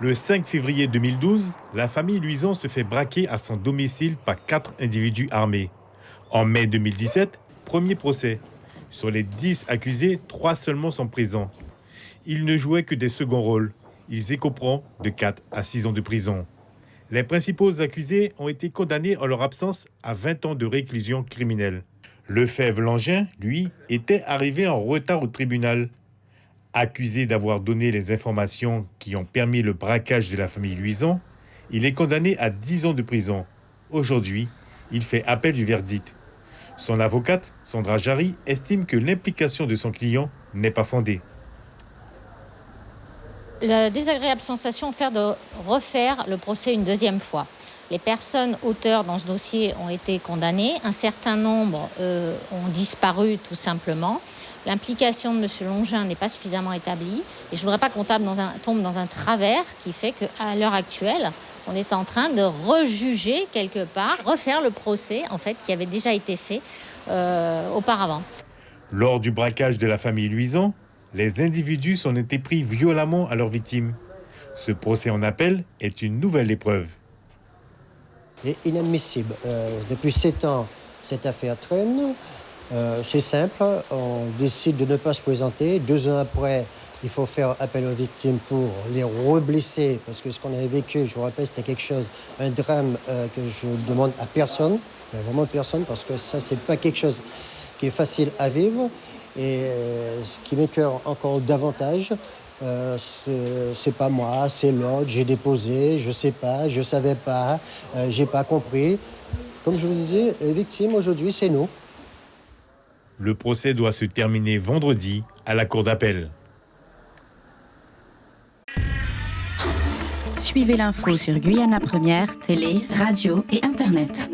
Le 5 février 2012, la famille Luison se fait braquer à son domicile par 4 individus armés. En mai 2017, premier procès. Sur les 10 accusés, 3 seulement sont présents. Ils ne jouaient que des seconds rôles. Ils écoperont de 4 à 6 ans de prison. Les principaux accusés ont été condamnés en leur absence à 20 ans de réclusion criminelle. Lefebvre Langin, lui, était arrivé en retard au tribunal. Accusé d'avoir donné les informations qui ont permis le braquage de la famille Luison, il est condamné à 10 ans de prison. Aujourd'hui, il fait appel du verdict. Son avocate, Sandra Jarry, estime que l'implication de son client n'est pas fondée. La désagréable sensation fait de refaire le procès une deuxième fois. Les personnes auteurs dans ce dossier ont été condamnées. Un certain nombre ont disparu tout simplement. L'implication de M. Langin n'est pas suffisamment établie. Et je ne voudrais pas qu'on tombe dans un travers qui fait qu'à l'heure actuelle, on est en train de rejuger quelque part, refaire le procès en fait qui avait déjà été fait auparavant. Lors du braquage de la famille Luison, les individus sont été pris violemment à leurs victimes. Ce procès en appel est une nouvelle épreuve. C'est inadmissible. Depuis 7 ans, cette affaire traîne. C'est simple, on décide de ne pas se présenter. 2 ans après, il faut faire appel aux victimes pour les reblesser, parce que ce qu'on avait vécu, je vous rappelle, c'était quelque chose, un drame que je demande à personne, mais vraiment personne, parce que ça, c'est pas quelque chose qui est facile à vivre. Et ce qui m'écoeure encore davantage, c'est pas moi, c'est l'autre, j'ai déposé, je sais pas, je savais pas, j'ai pas compris. Comme je vous disais, les victimes aujourd'hui, c'est nous. Le procès doit se terminer vendredi à la cour d'appel. Suivez l'info sur Guyana Première, télé, radio et Internet.